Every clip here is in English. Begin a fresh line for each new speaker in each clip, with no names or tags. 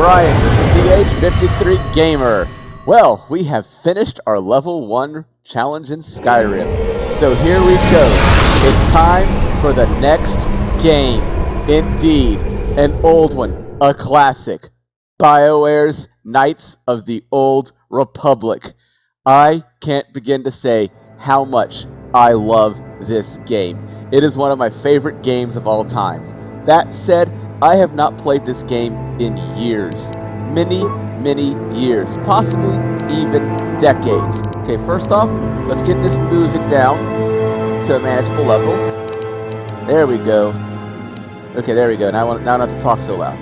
Brian, the CH53 Gamer. Well, we have finished our level 1 challenge in Skyrim. So here we go. It's time for the next game. Indeed, an old one, a classic. BioWare's Knights of the Old Republic. I can't begin to say how much I love this game. It is one of my favorite games of all times. That said, I have not played this game in years. Many years. Possibly even decades. Okay, first off, let's get this music down to a manageable level. There we go. Okay, there we go. Now I don't have to talk so loud.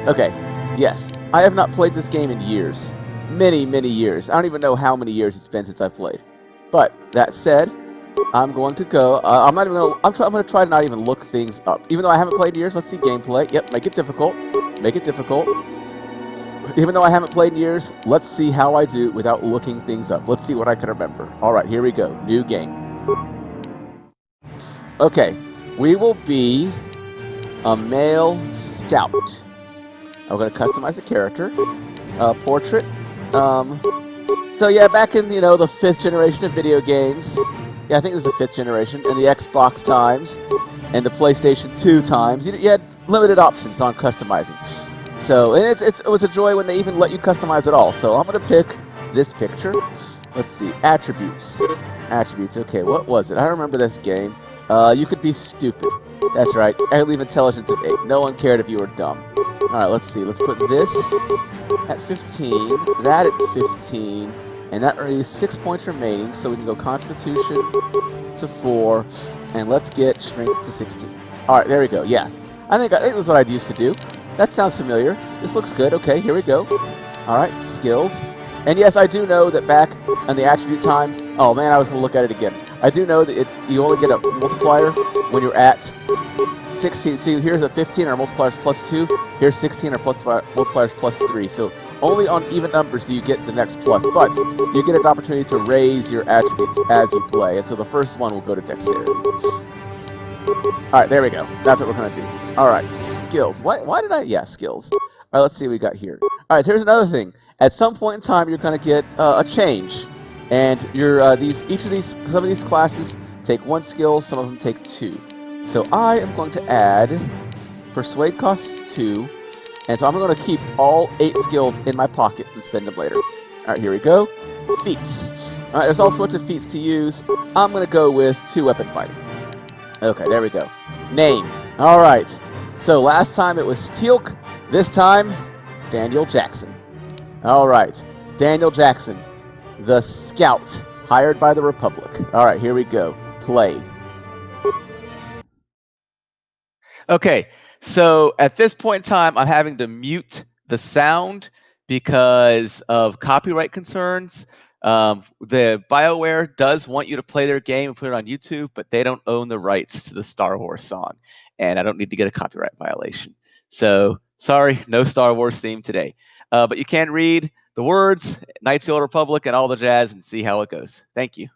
Okay, yes. I have not played this game in years. Many years. I don't even know how many years it's been since I've played. But, that said, I'm going to go. I'm going to try to not even look things up. Even though I haven't played in years, let's see gameplay. Yep, make it difficult. Make it difficult. Even though I haven't played in years, let's see how I do without looking things up. Let's see what I can remember. Alright, here we go. New game. Okay, we will be a male scout. I'm going to customize the character. Portrait. So yeah, back in, the 5th generation of video games. Yeah, I think this is the 5th generation. And the Xbox times. And the PlayStation 2 times. You had limited options on customizing. So, and it was a joy when they even let you customize it all. So I'm going to pick this picture. Let's see. Attributes. Attributes. Okay, what was it? I remember this game. You could be stupid. That's right. I leave intelligence of 8. No one cared if you were dumb. Alright, let's see. Let's put this at 15, that at 15, and that leaves 6 points remaining, so we can go Constitution to 4, and let's get Strength to 16. Alright, there we go. Yeah. I think this is what I'd used to do. That sounds familiar. This looks good. Okay, here we go. Alright, skills. And yes, I do know that back on the attribute time... Oh man, I was going to look at it again. I do know that you only get a multiplier when you're at 16. See, here's a 15, our multipliers plus 2. Here's 16, our multipliers plus 3. So only on even numbers do you get the next plus. But you get an opportunity to raise your attributes as you play. And so the first one will go to dexterity. Alright, there we go. That's what we're going to do. Alright, skills. Why did I... Yeah, skills. Alright, let's see what we got here. Alright, here's another thing. At some point in time, you're going to get a change. And some of these classes take 1 skill, some of them take 2. So I am going to add Persuade costs 2. And so I'm going to keep all 8 skills in my pocket and spend them later. Alright, here we go. Feats. Alright, there's all sorts of feats to use. I'm going to go with 2 weapon fighting. Okay, there we go. Name. Alright. So last time it was Teal'c. This time, Daniel Jackson. Alright. Daniel Jackson. The Scout. Hired by the Republic. Alright, here we go. Play. Okay, so at this point in time, I'm having to mute the sound because of copyright concerns. The BioWare does want you to play their game and put it on YouTube, but they don't own the rights to the Star Wars song, and I don't need to get a copyright violation. So, sorry, no Star Wars theme today. But you can read the words, Knights of the Old Republic, and all the jazz, and see how it goes. Thank you.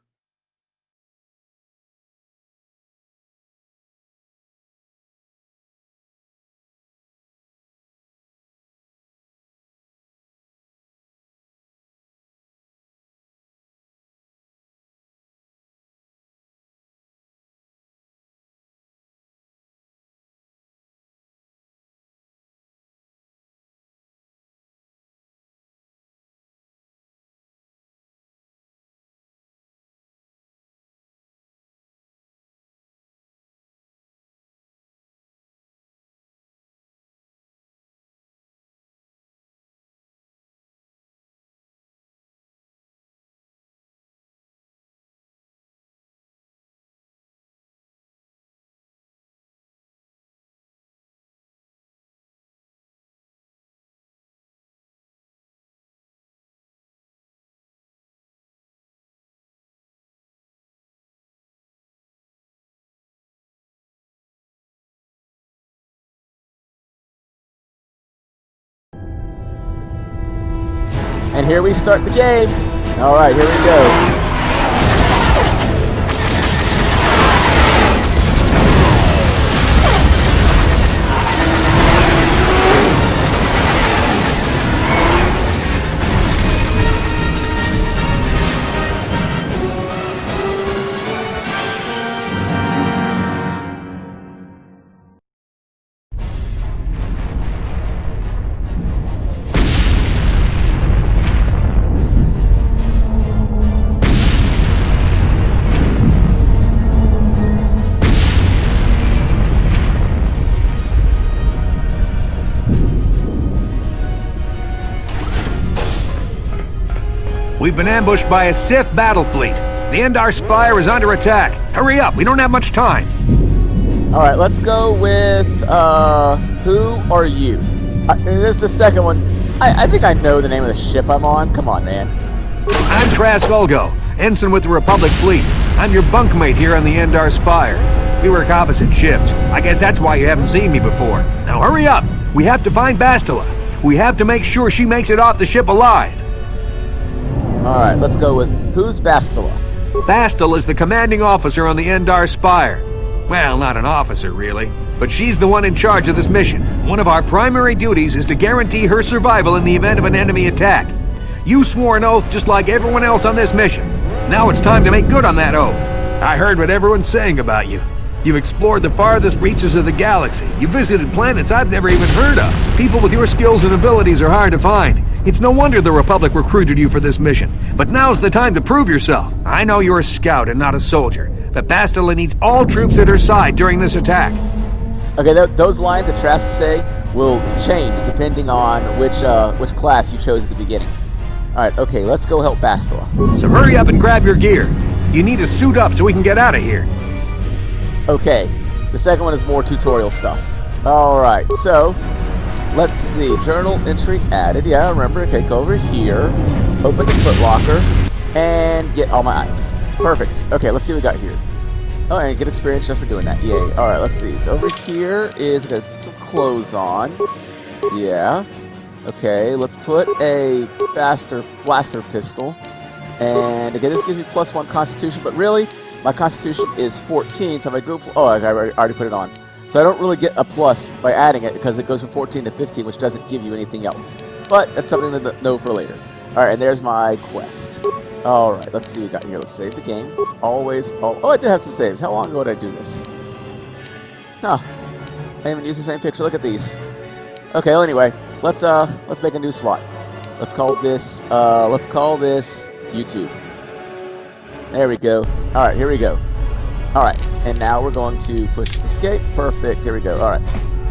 And here we start the game. Alright, here we go.
We've been ambushed by a Sith battle fleet. The Endar Spire is under attack. Hurry up, we don't have much time.
Alright, let's go with, who are you? This is the second one. I think I know the name of the ship I'm on. Come on, man.
I'm Trask Ulgo, ensign with the Republic Fleet. I'm your bunkmate here on the Endar Spire. We work opposite shifts. I guess that's why you haven't seen me before. Now hurry up! We have to find Bastila. We have to make sure she makes it off the ship alive.
Alright, let's go with, who's Bastila?
Bastila is the commanding officer on the Endar Spire. Well, not an officer, really. But she's the one in charge of this mission. One of our primary duties is to guarantee her survival in the event of an enemy attack. You swore an oath just like everyone else on this mission. Now it's time to make good on that oath. I heard what everyone's saying about you. You've explored the farthest reaches of the galaxy. You visited planets I've never even heard of. People with your skills and abilities are hard to find. It's no wonder the Republic recruited you for this mission. But now's the time to prove yourself. I know you're a scout and not a soldier, but Bastila needs all troops at her side during this attack.
Okay, those lines that Trask say will change depending on which class you chose at the beginning. Alright, okay, let's go help Bastila.
So hurry up and grab your gear. You need to suit up so we can get out of here.
Okay, the second one is more tutorial stuff. Alright, so, let's see. Journal entry added. Yeah, I remember. Okay, go over here. Open the footlocker. And get all my items. Perfect. Okay, let's see what we got here. Oh, and get experience just for doing that. Yay. Alright, let's see. Over here is, okay, let's put some clothes on. Yeah. Okay, let's put a blaster pistol. And again, this gives me +1 constitution, but really, my constitution is 14, so if I group... Oh, I already put it on. So I don't really get a plus by adding it, because it goes from 14 to 15, which doesn't give you anything else. But that's something to know for later. Alright, and there's my quest. Alright, let's see what we got here. Let's save the game. Always... Oh, I did have some saves. How long ago did I do this? Huh. I even used the same picture. Look at these. Okay, well, anyway, let's make a new slot. Let's call this YouTube. There we go. Alright, here we go. Alright, and now we're going to push escape. Perfect. Here we go. Alright.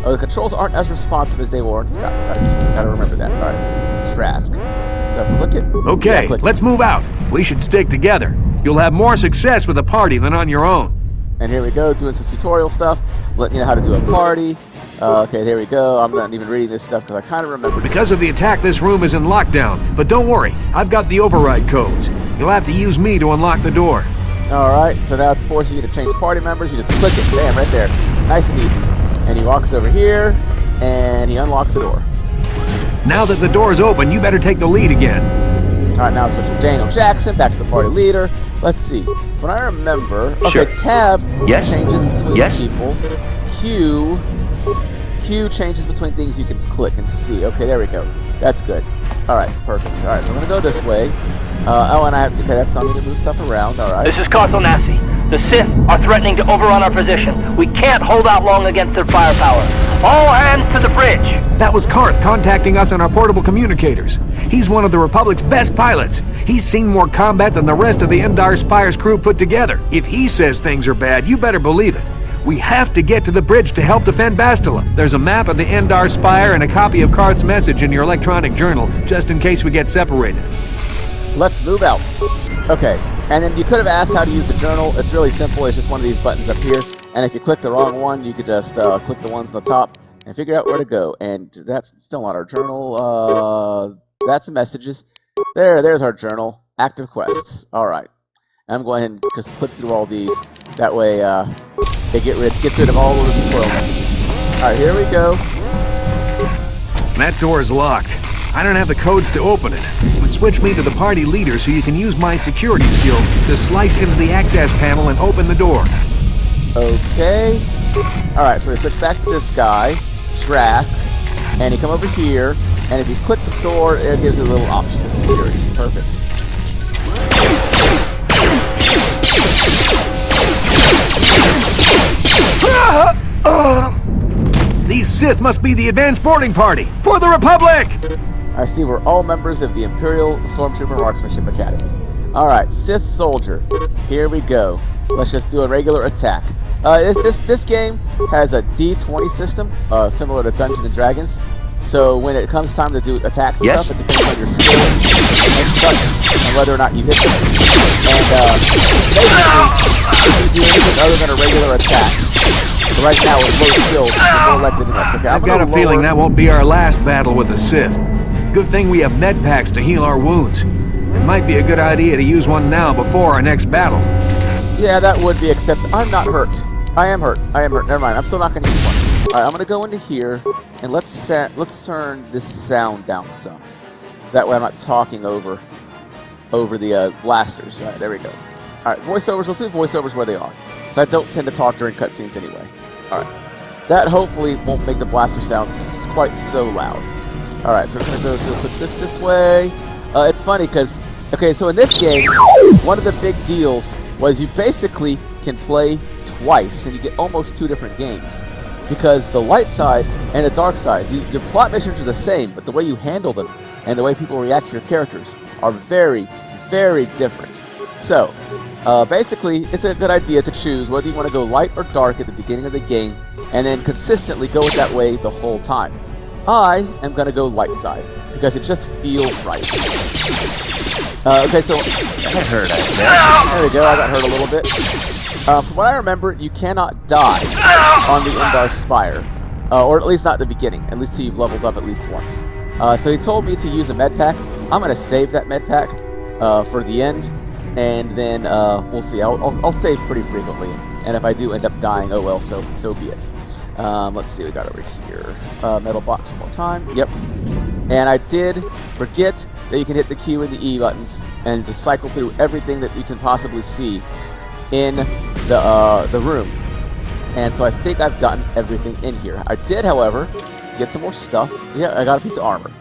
Oh, the controls aren't as responsive as they were in Scott. Gotta remember that. Alright. Trask. Do I click it?
Okay,
yeah, click
let's move out. We should stick together. You'll have more success with a party than on your own.
And here we go, doing some tutorial stuff, letting you know how to do a party. Okay, there we go. I'm not even reading this stuff because I kind of remember.
Because of the attack, this room is in lockdown. But don't worry, I've got the override codes. You'll have to use me to unlock the door.
Alright, so now it's forcing you to change party members. You just click it, bam, right there. Nice and easy. And he walks over here, and he unlocks the door.
Now that the door's open, you better take the lead again.
Alright, now switch from Daniel Jackson back to the party leader. Let's see. When I remember... Okay,
sure.
Tab
Yes.
changes between
Yes.
people. Q changes between things you can click and see. Okay, there we go. That's good. Alright, perfect. Alright, so I'm gonna go this way. Oh, and I have... Okay, that's telling me to move stuff around. Alright.
This is Carthel Nassi. The Sith are threatening to overrun our position. We can't hold out long against their firepower. All hands to the bridge!
That was Karth contacting us on our portable communicators. He's one of the Republic's best pilots. He's seen more combat than the rest of the Endar Spire's crew put together. If he says things are bad, you better believe it. We have to get to the bridge to help defend Bastila. There's a map of the Endar Spire and a copy of Karth's message in your electronic journal, just in case we get separated.
Let's move out. Okay, and then you could have asked how to use the journal. It's really simple. It's just one of these buttons up here. And if you click the wrong one, you could just click the ones on the top and figure out where to go. And that's still not our journal. That's the messages. There's our journal. Active quests. All right. I'm going ahead and just click through all these. That way, it gets rid of all of the tutorial messages. All right, here we go.
That door is locked. I don't have the codes to open it. But switch me to the party leader so you can use my security skills to slice into the access panel and open the door.
Okay. Alright, so we switch back to this guy, Trask, and you come over here, and if you click the door, it gives you a little option to security. Perfect.
These Sith must be the advanced boarding party for the Republic!
I see we're all members of the Imperial Stormtrooper Marksmanship Academy. Alright, Sith Soldier. Here we go. Let's just do a regular attack. This game has a D20 system, similar to Dungeons & Dragons. So when it comes time to do attacks and stuff, it depends on your skills and such, and whether or not you hit them. And basically, if you do anything other than a regular attack, right now with low skills, you're more likely to miss. Okay,
I've got a feeling that won't be our last battle with the Sith. Good thing we have med packs to heal our wounds. It might be a good idea to use one now before our next battle.
Yeah, that would be, except I'm not hurt. I am hurt. Never mind. I'm still not going to use one. Alright, I'm going to go into here, and let's turn this sound down some. So that way I'm not talking over the blasters. Alright, there we go. Alright, voiceovers. Let's do voiceovers where they are. So I don't tend to talk during cutscenes anyway. Alright. That hopefully won't make the blaster sounds quite so loud. Alright, so we're going to go put this way. It's funny because, okay, so in this game, one of the big deals was you basically can play twice, and you get almost two different games. Because the light side and the dark side, your plot missions are the same, but the way you handle them and the way people react to your characters are very, very different. So, basically, it's a good idea to choose whether you want to go light or dark at the beginning of the game, and then consistently go it that way the whole time. I am going to go light side, because it just feels right. Okay, so...
That hurt, I guess.
There we go, I got hurt a little bit. From what I remember, you cannot die on the Endar Spire. Or at least not at the beginning, at least till you've leveled up at least once. So he told me to use a med pack. I'm going to save that med pack for the end, and then we'll see. I'll save pretty frequently, and if I do end up dying, oh well, so be it. Let's see what we got over here. Metal box one more time. Yep. And I did forget that you can hit the Q and the E buttons and just cycle through everything that you can possibly see in the room. And so I think I've gotten everything in here. I did, however, get some more stuff. Yeah, I got a piece of armor.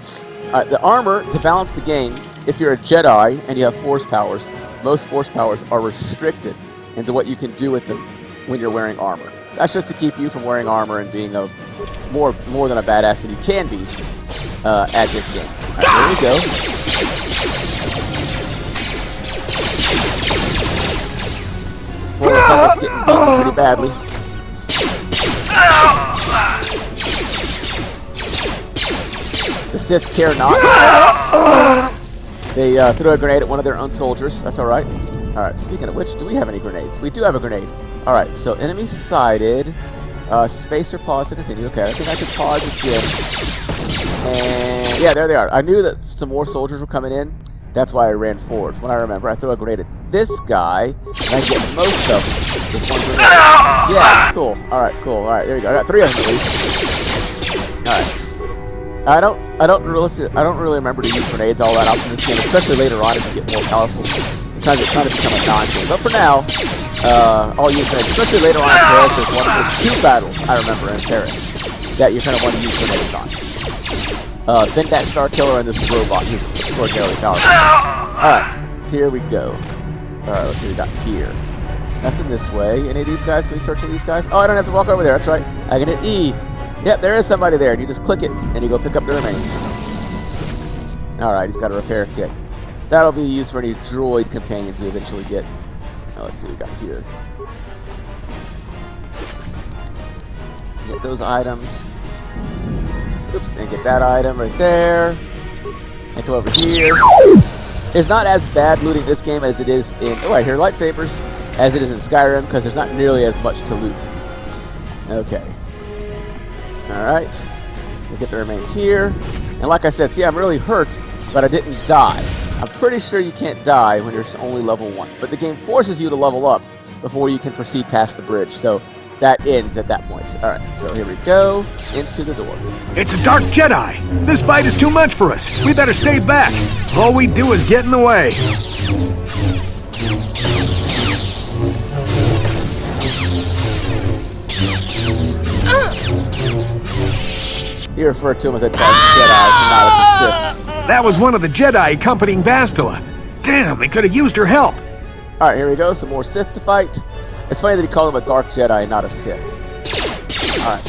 The armor, to balance the game, if you're a Jedi and you have force powers, most force powers are restricted into what you can do with them when you're wearing armor. That's just to keep you from wearing armor and being a more than a badass than you can be at this game. Alright, here we go. Well, the puppet's getting beat pretty badly. The Sith care not. They threw a grenade at one of their own soldiers. That's alright. Alright, speaking of which, do we have any grenades? We do have a grenade. Alright, so enemy sighted. Space or pause to continue. Okay, I think I can pause again. And yeah, there they are. I knew that some more soldiers were coming in. That's why I ran forward. From what I remember, I threw a grenade at this guy, and I get most of them with one grenade. Yeah, cool. Alright, cool. Alright, there you go. I got 3 of them at least. Alright. I don't really remember to use grenades all that often in this game, especially later on as you get more powerful. I'm trying to become a non-game. But for now, I'll use grenades. Especially later on in Terrace, there's 2 battles I remember in Terrace that you're going to want to use grenades on. Bend that Star Killer and this robot who's extraordinarily powerful. Alright, here we go. Alright, let's see what we got here. Nothing this way. Any of these guys? Can we search for these guys? Oh, I don't have to walk over there. That's right. I can hit E. Yep, there is somebody there. And you just click it, and you go pick up the remains. Alright, he's got a repair kit. That'll be used for any droid companions we eventually get. Now, let's see what we got here. Get those items. Oops, and get that item right there. And come over here. It's not as bad looting this game as it is in... Oh, I hear lightsabers. As it is in Skyrim, because there's not nearly as much to loot. Okay. Alright. We'll get the remains here. And like I said, see, I'm really hurt, but I didn't die. I'm pretty sure you can't die when you're only level 1. But the game forces you to level up before you can proceed past the bridge. So that ends at that point. Alright, so here we go. Into the door.
It's a dark Jedi! This fight is too much for us. We better stay back. All we do is get in the way.
You refer to him as a dark Jedi, not as a Sith.
That was one of the Jedi accompanying Bastila. Damn, they could have used her help.
Alright, here we go. Some more Sith to fight. It's funny that he called him a dark Jedi and not a Sith. Alright.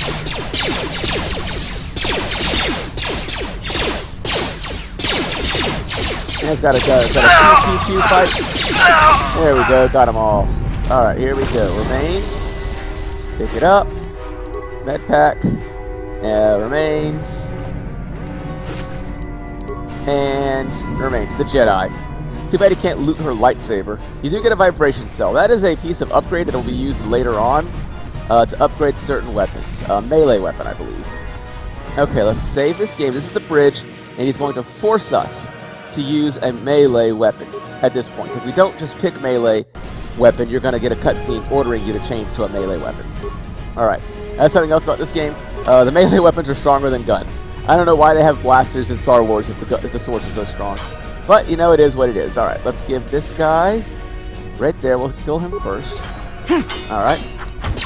And it's got a pew fight. There we go. Got them all. Alright, here we go. Remains. Pick it up. Med pack. Remains. And remains the Jedi. Too bad you can't loot her lightsaber. You do get a vibration cell. That is a piece of upgrade that will be used later on to upgrade certain weapons. A melee weapon, I believe. Okay, let's save this game. This is the bridge, and he's going to force us to use a melee weapon at this point. If we don't just pick melee weapon, you're going to get a cutscene ordering you to change to a melee weapon. Alright, that's something else about this game. The melee weapons are stronger than guns. I don't know why they have blasters in Star Wars if the swords are so strong. But, you know, it is what it is. Alright, let's give this guy right there. We'll kill him first. Alright.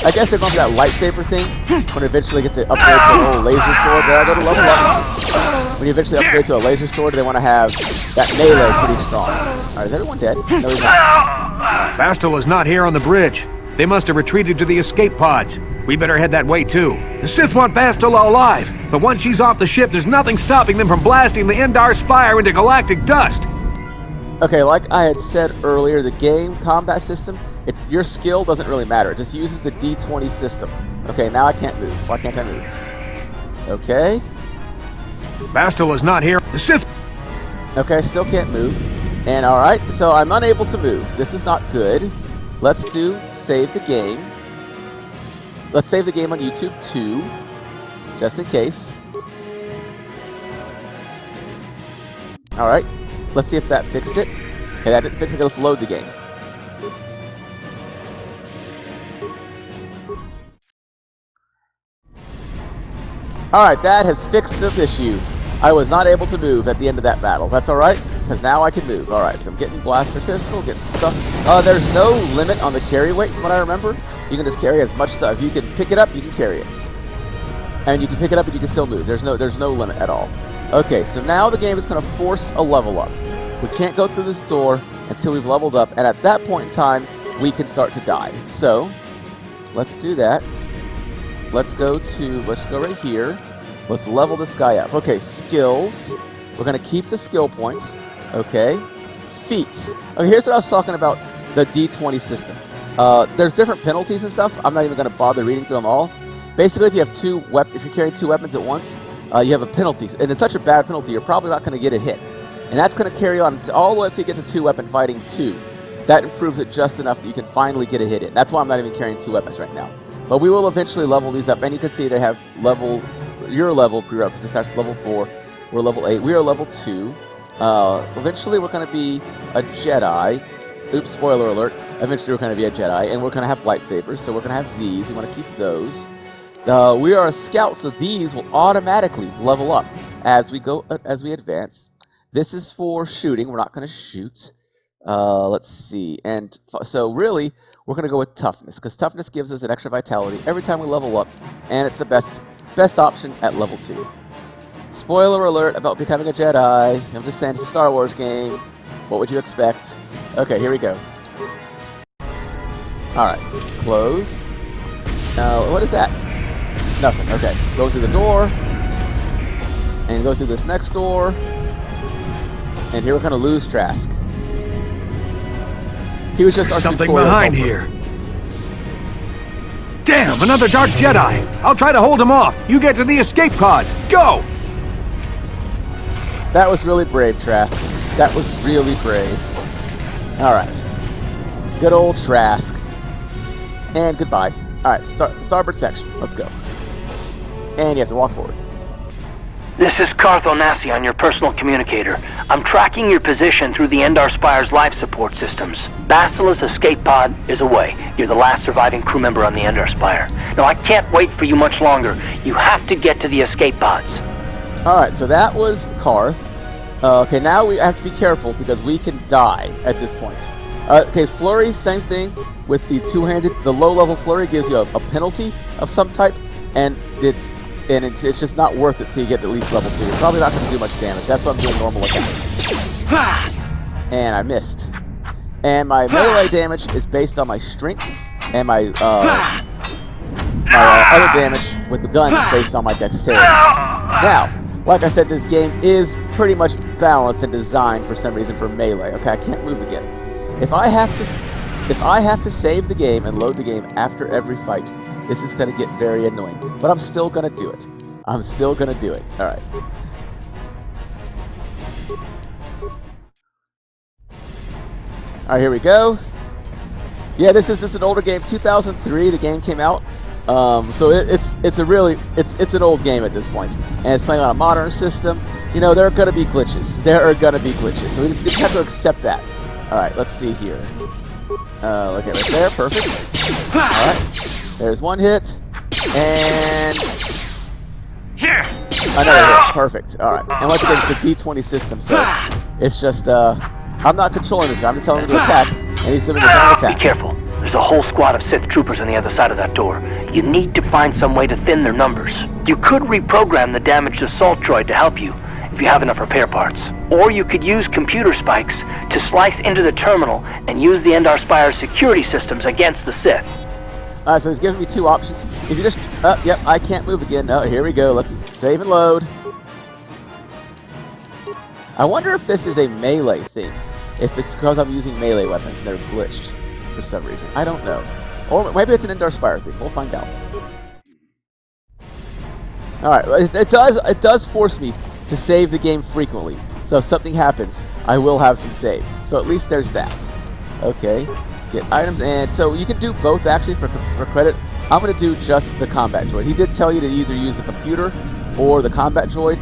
I guess they're going for that lightsaber thing. When you eventually get to upgrade to a little laser sword, they go to level up. When you eventually upgrade to a laser sword, they want to have that melee pretty strong. Alright, is everyone dead? No, he's not.
Bastila's not here on the bridge. They must have retreated to the escape pods. We better head that way too. The Sith want Bastila alive, but once she's off the ship, there's nothing stopping them from blasting the Endar Spire into galactic dust.
Okay, like I had said earlier, the game combat system, your skill doesn't really matter. It just uses the D20 system. Okay, now I can't move. Why can't I move? Okay.
Bastila's not here. The Sith...
Okay, I still can't move. And alright, so I'm unable to move. This is not good. Let's save the game. Let's save the game on YouTube too, just in case. Alright, let's see if that fixed it. Okay, that didn't fix it. Let's load the game. Alright, that has fixed the issue. I was not able to move at the end of that battle. That's alright, because now I can move. Alright, so I'm getting Blaster Pistol, getting some stuff. There's no limit on the carry weight from what I remember. You can just carry as much stuff. You can pick it up, you can carry it. And you can pick it up and you can still move. There's no limit at all. Okay, so now the game is going to force a level up. We can't go through this door until we've leveled up, and at that point in time, we can start to die. So, let's do that. Let's go right here. Let's level this guy up. Okay, skills. We're going to keep the skill points. Okay. Feats. Okay, here's what I was talking about, the D20 system. There's different penalties and stuff. I'm not even going to bother reading through them all. Basically, if you have if you're carrying two weapons at once, you have a penalty. And it's such a bad penalty, you're probably not going to get a hit. And that's going to carry on all the way until you get to 2-weapon fighting 2. That improves it just enough that you can finally get a hit in. That's why I'm not even carrying 2 weapons right now. But we will eventually level these up. And you can see they have your level prerequisites. That's level 4. We're level 8. We are level 2. Eventually, we're going to be a Jedi. Oops, spoiler alert. Eventually, we're going to be a Jedi. And we're going to have lightsabers. So we're going to have these. We want to keep those. We are a scout, so these will automatically level up as we advance. This is for shooting. We're not going to shoot. Let's see. And so really, we're going to go with toughness, because toughness gives us an extra vitality every time we level up, and it's the best option at level 2. Spoiler alert about becoming a Jedi. I'm just saying, it's a Star Wars game. What would you expect? Okay, here we go. Alright, close. What is that? Nothing. Okay, go through the door, and go through this next door, and here we're going to lose Trask. He was just our
something behind here. Damn, another Dark Jedi! I'll try to hold him off. You get to the escape pods. Go!
That was really brave, Trask. That was really brave. Alright. Good old Trask. And goodbye. Alright, starboard section. Let's go. And you have to walk forward.
This is Karth Onasi on your personal communicator. I'm tracking your position through the Endar Spire's life support systems. Bastila's escape pod is away. You're the last surviving crew member on the Endar Spire. Now, I can't wait for you much longer. You have to get to the escape pods.
Alright, so that was Karth. Okay, now we have to be careful because we can die at this point. Okay, flurry, same thing with the two-handed. The low-level flurry gives you a penalty of some type, and it's just not worth it till you get to at least level 2. You're probably not going to do much damage. That's why I'm doing normal attacks. And I missed. And my melee damage is based on my strength, and my other damage with the gun is based on my dexterity. Now, like I said, this game is pretty much balanced and designed for some reason for melee. Okay, I can't move again. If I have to save the game and load the game after every fight, this is going to get very annoying. But I'm still going to do it. I'm still going to do it. Alright. Alright, here we go. Yeah, this is an older game, 2003. The game came out, so it's an old game at this point, and it's playing on a modern system. You know, there are gonna be glitches. So we just have to accept that. All right, let's see here. Look at right there, perfect. All right, there's one hit, and another hit, perfect. All right, and once again, it's the D20 system, so it's just I'm not controlling this guy. I'm just telling him to attack. And he's doing his own attack.
Be careful. There's a whole squad of Sith troopers on the other side of that door. You need to find some way to thin their numbers. You could reprogram the damaged assault droid to help you, if you have enough repair parts. Or you could use computer spikes to slice into the terminal and use the Endar Spire security systems against the Sith.
Alright, so he's giving me two options. If you just... yep, I can't move again. Oh, here we go. Let's save and load. I wonder if this is a melee thing. If it's because I'm using melee weapons and they're glitched for some reason. I don't know. Or maybe it's an Endar Spire thing. We'll find out. Alright, it does force me to save the game frequently. So if something happens, I will have some saves. So at least there's that. Okay. Get items, and so you can do both actually for credit. I'm going to do just the combat droid. He did tell you to either use the computer or the combat droid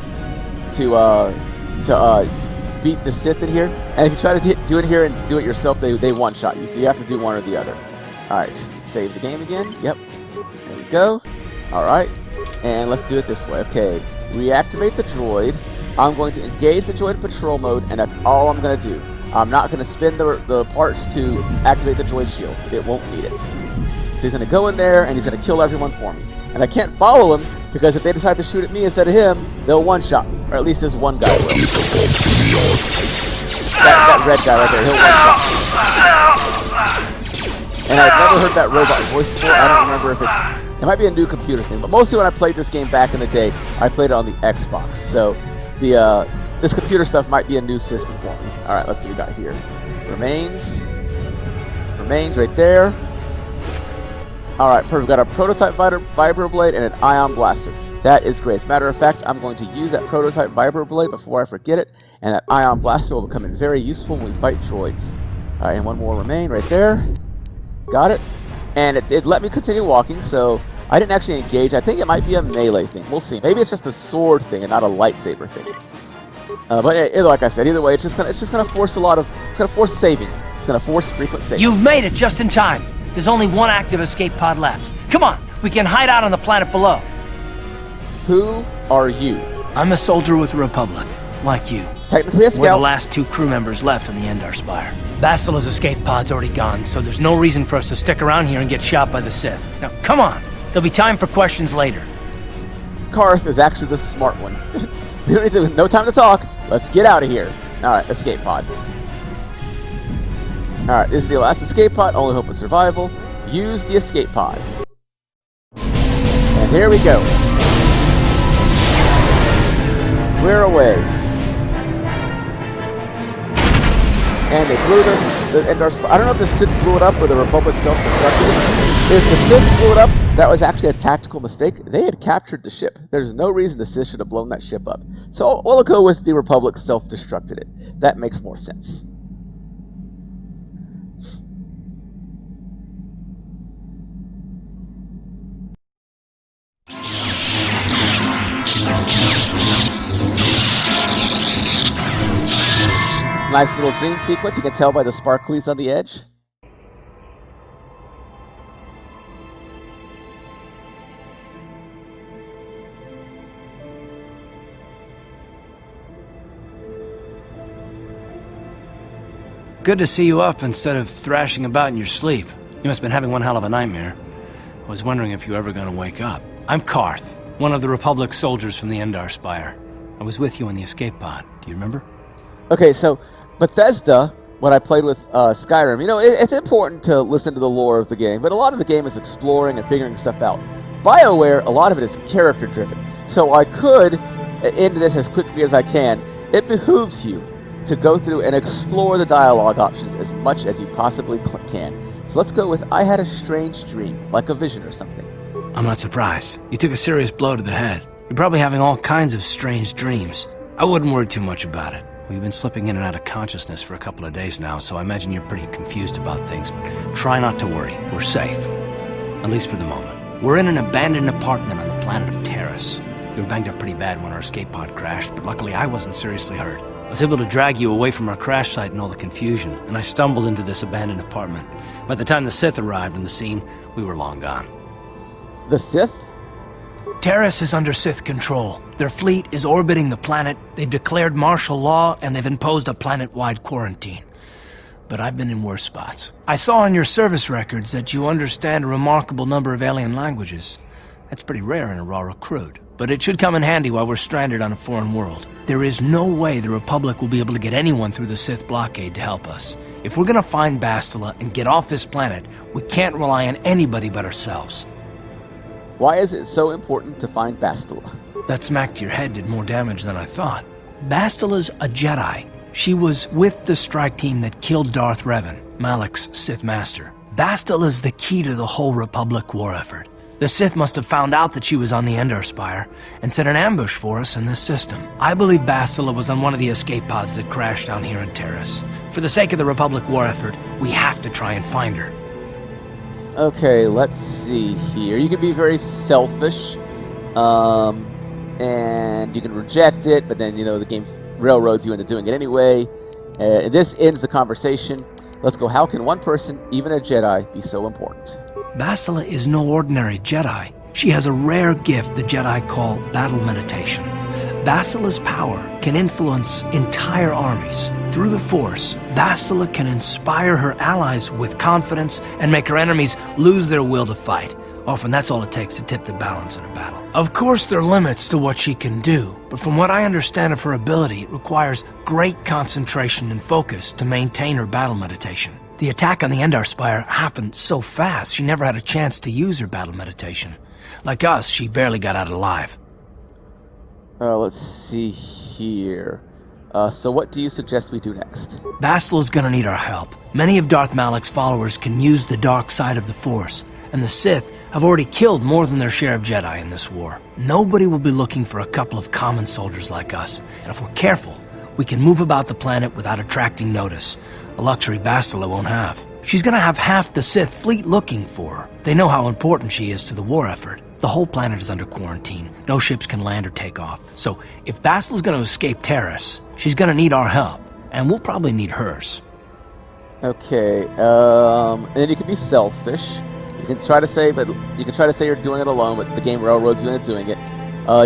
to beat the Sith in here. And if you try to do it here and do it yourself, they one-shot you. So you have to do one or the other. Alright, save the game again. Yep. There we go. Alright. And let's do it this way. Okay. Reactivate the droid. I'm going to engage the droid in patrol mode, and that's all I'm going to do. I'm not going to spin the parts to activate the droid shields. It won't need it. So he's going to go in there, and he's going to kill everyone for me. And I can't follow him, because if they decide to shoot at me instead of him, they'll one-shot me. Or at least this one guy will. That red guy right there, he'll one-shot me. And I've never heard that robot voice before. I don't remember if it might be a new computer thing. But mostly when I played this game back in the day, I played it on the Xbox. So this computer stuff might be a new system for me. Alright, let's see what we got here. Remains right there. Alright, perfect. We've got a prototype vibroblade and an ion blaster. That is great. As a matter of fact, I'm going to use that prototype vibroblade before I forget it, and that ion blaster will become very useful when we fight droids. Alright, and one more remain right there. Got it. And it let me continue walking, so I didn't actually engage. I think it might be a melee thing. We'll see. Maybe it's just a sword thing and not a lightsaber thing. But like I said, either way, it's just gonna force it's gonna force saving. It's gonna force frequent saving.
You've made it just in time. There's only one active escape pod left. Come on, we can hide out on the planet below.
Who are you?
I'm a soldier with the Republic, like you.
Technically a scout.
We're the last two crew members left on the Endar Spire. Bastila's escape pod's already gone, so there's no reason for us to stick around here and get shot by the Sith. Now, come on! There'll be time for questions later.
Karth is actually the smart one. We don't need to, no time to talk. Let's get out of here. Alright, escape pod. Alright, this is the last escape pod, only hope of survival. Use the escape pod. And here we go. We're away. And they blew the Endar Spire. I don't know if the Sith blew it up or the Republic self-destructed it. If the Sith blew it up, that was actually a tactical mistake. They had captured the ship. There's no reason the Sith should have blown that ship up. So we'll go with the Republic self-destructed it. That makes more sense. Nice little dream sequence, you can tell by the sparklies on the edge.
Good to see you up instead of thrashing about in your sleep. You must have been having one hell of a nightmare. I was wondering if you were ever going to wake up. I'm Karth, one of the Republic soldiers from the Endar Spire. I was with you in the escape pod. Do you remember?
Okay, so Bethesda, when I played with Skyrim, you know, it's important to listen to the lore of the game, but a lot of the game is exploring and figuring stuff out. BioWare, a lot of it is character-driven, so I could end this as quickly as I can. It behooves you to go through and explore the dialogue options as much as you possibly can. So let's go with, I had a strange dream, like a vision or something.
I'm not surprised. You took a serious blow to the head. You're probably having all kinds of strange dreams. I wouldn't worry too much about it. We've been slipping in and out of consciousness for a couple of days now, so I imagine you're pretty confused about things, but try not to worry. We're safe. At least for the moment. We're in an abandoned apartment on the planet of Terrace. We were banged up pretty bad when our escape pod crashed, but luckily I wasn't seriously hurt. I was able to drag you away from our crash site and all the confusion, and I stumbled into this abandoned apartment. By the time the Sith arrived on the scene, we were long gone.
The Sith?
Terrace is under Sith control. Their fleet is orbiting the planet, they've declared martial law, and they've imposed a planet-wide quarantine. But I've been in worse spots. I saw on your service records that you understand a remarkable number of alien languages. That's pretty rare in a raw recruit. But it should come in handy while we're stranded on a foreign world. There is no way the Republic will be able to get anyone through the Sith blockade to help us. If we're gonna find Bastila and get off this planet, we can't rely on anybody but ourselves.
Why is it so important to find Bastila?
That smack to your head did more damage than I thought. Bastila's a Jedi. She was with the strike team that killed Darth Revan, Malak's Sith master. Bastila's the key to the whole Republic war effort. The Sith must have found out that she was on the Endar Spire and set an ambush for us in this system. I believe Bastila was on one of the escape pods that crashed down here in Terrace. For the sake of the Republic war effort, we have to try and find her.
Okay, let's see here. You can be very selfish, and you can reject it, but then, the game railroads you into doing it anyway. This ends the conversation. Let's go. How can one person, even a Jedi, be so important?
Bastila is no ordinary Jedi. She has a rare gift the Jedi call battle meditation. Bastila's power can influence entire armies. Through the Force, Bastila can inspire her allies with confidence and make her enemies lose their will to fight. Often that's all it takes to tip the balance in a battle. Of course there are limits to what she can do, but from what I understand of her ability, it requires great concentration and focus to maintain her battle meditation. The attack on the Endar Spire happened so fast, she never had a chance to use her battle meditation. Like us, she barely got out alive.
Let's see here. So what do you suggest we do next?
Bastila's gonna need our help. Many of Darth Malak's followers can use the dark side of the Force, and the Sith have already killed more than their share of Jedi in this war. Nobody will be looking for a couple of common soldiers like us, and if we're careful, we can move about the planet without attracting notice, a luxury Bastila won't have. She's gonna have half the Sith fleet looking for her. They know how important she is to the war effort. The whole planet is under quarantine. No ships can land or take off. So if Bastila's gonna escape Terrace, she's gonna need our help, and we'll probably need hers.
Okay, and then you can be selfish. You can try to say you're doing it alone, but the game railroads you into doing it.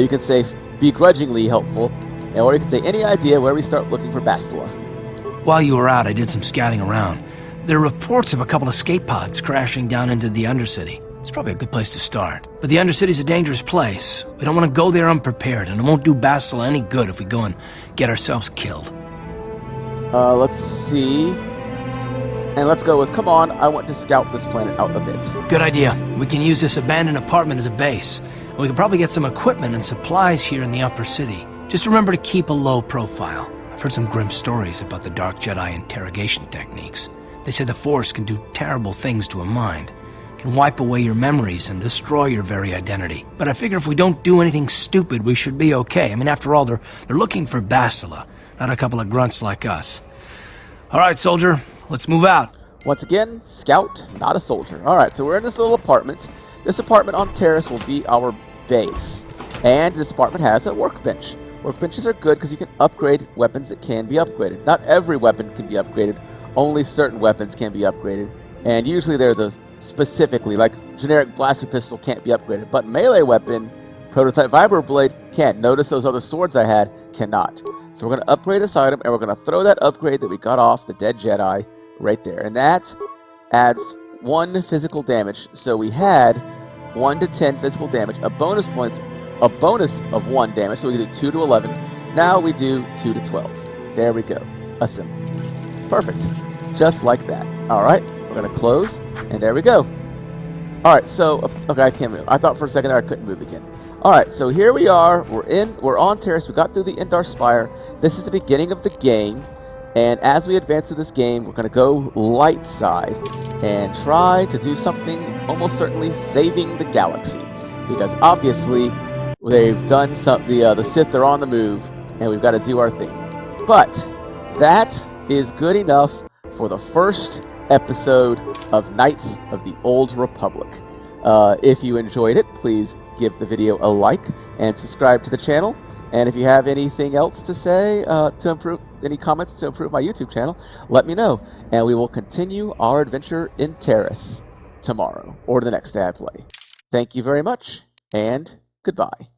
You can say begrudgingly helpful, or you can say any idea where we start looking for Bastila.
While you were out, I did some scouting around. There are reports of a couple of escape pods crashing down into the Undercity. It's probably a good place to start. But the Undercity's a dangerous place. We don't want to go there unprepared, and it won't do Bastila any good if we go and get ourselves killed.
Let's see. And let's go with, come on, I want to scout this planet out a bit.
Good idea. We can use this abandoned apartment as a base. And we can probably get some equipment and supplies here in the upper city. Just remember to keep a low profile. I've heard some grim stories about the Dark Jedi interrogation techniques. They say the Force can do terrible things to a mind. Can wipe away your memories and destroy your very identity. But I figure if we don't do anything stupid, we should be okay. I mean, after all, they're looking for Bastila, not a couple of grunts like us. All right, soldier, let's move out.
Once again, scout, not a soldier. Alright, so we're in this little apartment. This apartment on Terrace will be our base. And this apartment has a workbench. Workbenches are good because you can upgrade weapons that can be upgraded. Not every weapon can be upgraded. Only certain weapons can be upgraded. And usually they're the specifically, like generic blaster pistol can't be upgraded. But melee weapon, prototype vibro blade, can. Notice those other swords I had cannot. So we're going to upgrade this item, and we're going to throw that upgrade that we got off the dead Jedi right there. And that adds 1 physical damage. So we had 1 to 10 physical damage, a bonus of 1 damage, so we can do 2 to 11. Now we do 2 to 12. There we go. Assemble. Perfect. Just like that. Alright, we're going to close, and there we go. Alright, so, okay, I can't move. I thought for a second there I couldn't move again. Alright, so here we are. We're on Terrace. We got through the Endar Spire. This is the beginning of the game. And as we advance through this game, we're going to go light side and try to do something almost certainly saving the galaxy. Because obviously, they've done something, the Sith are on the move, and we've got to do our thing. But that is good enough for the first episode of Knights of the Old Republic. If you enjoyed it, please give the video a like and subscribe to the channel. And if you have anything else to say to improve, any comments to improve my YouTube channel, let me know. And we will continue our adventure in Terrace tomorrow or the next day I play. Thank you very much, and goodbye.